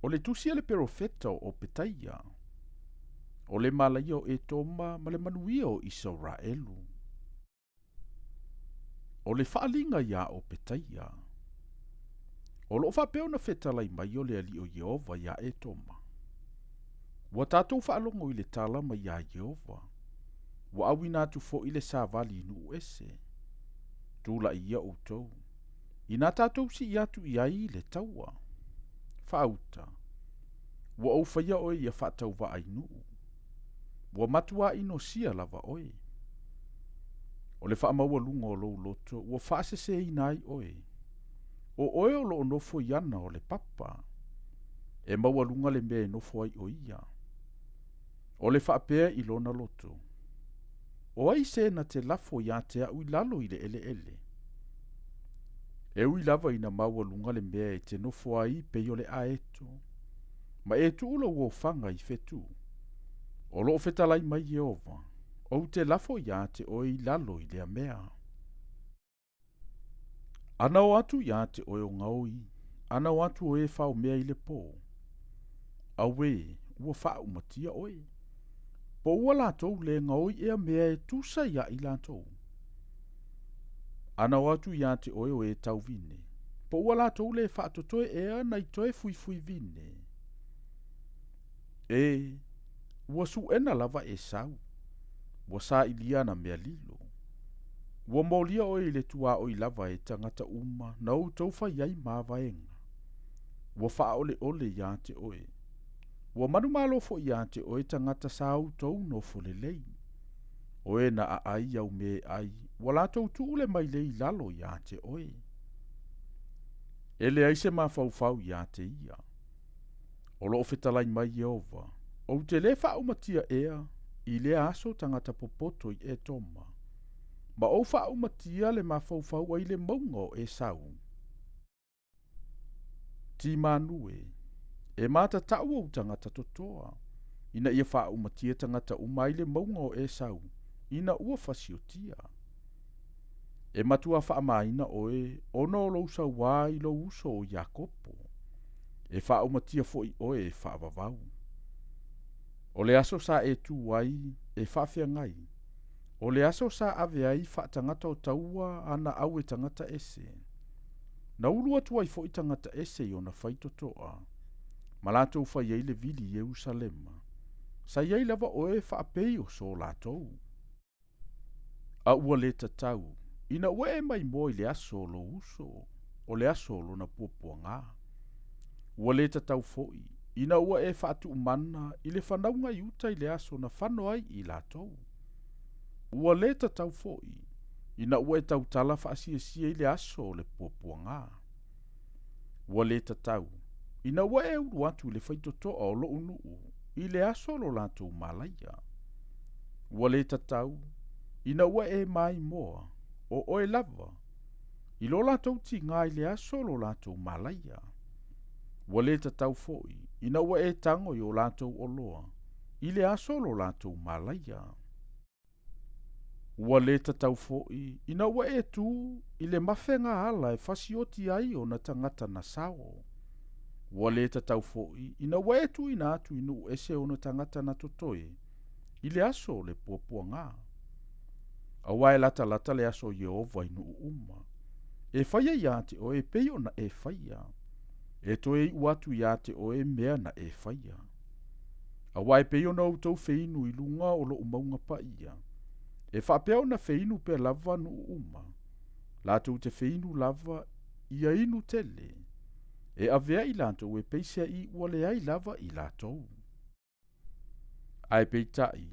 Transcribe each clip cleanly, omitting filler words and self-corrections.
O le tusia le perofeta o Petaia. O le malaia o Etoma ma le manuia o Israelu. O le whaalinga ia o Petaia. O lo whapeo na whetalai mai o le ali o Jehova ia Etoma. Wa tātou whaalongo i le tālama ia Jehova. Wa awina atu fo i le sāvali inu ese. Tūla ia o tau. Ina tātou si i atu i ai le taua. Whaauta. Wa au whaia oe ia whaatau wa ainu. Wa matua ino sia lava oe. O le whaamaua lunga o lou loto, wa whaasese inai oe. O oe o lo nofo iana o le papa. E maua lunga le mea nofo ai o ia. O le whaapea i lona loto. O ai se na te lafo ia te au i lalo i le ele ele. E ui lava ina maua lunga le mea e te nofo ai pe o le aeto. Ma e tu ula ua whanga i fetu. O lo fetalai mai Jehova. O te lafo ia te o i lalo i lea mea. Ana o atu ia te o ngaui. Ana o atu o e whao mea i le pō. Awe, ua whao matia oe. Po ua lātou le ngaui ea mea e tusa ia i lātou. Ana o atu ia te o e tau vine. Po ua lātou le whaatotoe ea na i toe fui fui vine. E, ua su ena lava e sau. Ua sa ilia na mea lilo. Ua maulia o le tua o i lava e tangata uma na o taufa iai mawaenga. Ua faa ole ia te oe. Ua manu malofo ia te oe tangata sa au tau no folelei. Oe na a ai au me ai. Ua lātou tuule mai lei lalo ia te oe. Ele aise ma fau ia te ia. O loo fetalai mai Jehova. O te le faa umatia ea. I le aso tangata popoto i e toma. Ma o faa umatia le mafau ai le maunga o e sau. Ti manue. E mata tau au tangata totoa. Ina ia faa umatia tangata umai le maunga o e sau. Ina ua fasiotia. E matua faa maina oe. Ono lo usa wai lo uso o Jakopo. E faa umatia foi oe e faa vavau. O le aso sa e tu wai e whawhia ngai. O le aso sa ave ai wha tangata o taua ana au e tangata ese. Na ulu atu ai fo i tangata ese i ona whaito toa. Ma lātou whai ei le vili Jerusalema. Sa iei lava oe whaapei o so lātou. A ua le tatau. Ina ua e mai mo i le aso lo uso. O le aso lo na puapua ngā. Ua le tatau foi. Ina ua e whaatu umana i le whanaunga i uta i le aso na whano ai i lātou. Ua le tatau foi. Ina ua e tau tala whaasia i le aso o le puapua ngā. Ua le tatau. Ina ua e uru atu i le whaitotoa o lo unuu i le aso lo lātou malaia. Ua le tatau. Ina ua e mai moa o oe lava. I lo lātou ti ngā i le aso lo lātou malaia. Ua le tatau foi. Ina ua e tango i o lātou o loa. I le aso lo lātou malaia. Ua le tatau foi. Ina ua e tu i le mawhenga ala e fasioti ai o na tangata na sao. Ua le tatau foi. Ina ua e tu ina atu inu ese o na tangata na totoe. I le aso le puapua ngā. Awa e lata le aso Jehova inu uma. E whaia ia te o e peio na e whaia. E toe i uatu ia te o e mea na e whaia. Awa e peio na utou feinu i lunga o lo umaunga pa ia. E whapeo na feinu pe lava nu uma. Lātou te feinu lava ia inu tele. E avea i lātou e peisea i uale ai lava i lātou. Ai peitai.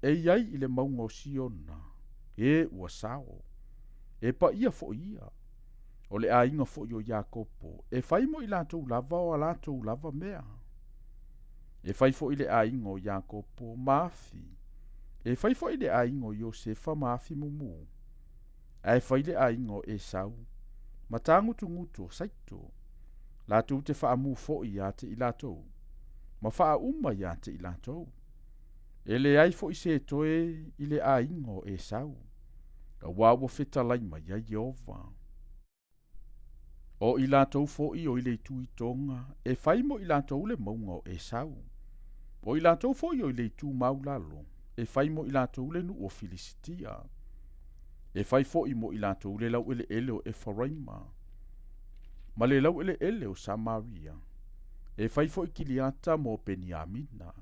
E iai i le maunga o Siona. E ua sao. E pa ia fo ia. O le a inga fo i o Jakopo. E fai mo i lātou lava o a lātou lava mea. E fai fo i le a inga o Jakopo maafi. E fai fo i le a inga o Josefa maafi mumu. E fai le a inga o Esau. Ma tā ngutu o saito. Lātou te wha amu fo i ate i lātou. Ma wha uma i ate i lātou. E le ai fo i se toe i le a inga o Esau. Ka wawa feta lai mai a Jehova. O i lātou fo'i o i le tū i tonga, e whai mo i lātou le maunga o e sau. O i lātou fo'i o i le tū maulalo, e whai mo i lātou le nu o Filistia. E whai fo'i mo i lātou le lau ele o Efraima. Ma le lau ele o Samaria. E whai fo'i Kiliata mo Beniamina.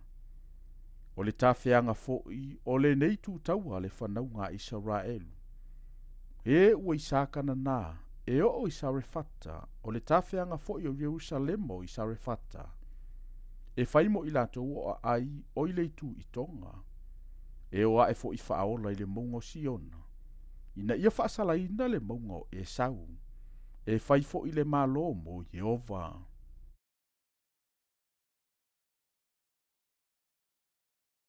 O le tāwhianga fo'i, o le nei tū taua le whanau ngā Israelu. E ua i sākana nā, e o i Sarefata, o le tāwhianga fo'i o Jerusalemo i Sarefata. E whai mo i lātou o ai, o i le tū i tonga. E o a e fo'i whaola i le maungo Siona. Ina ia whaasalaina le maungo e sau. E whai fo'i le malo mo Jehova.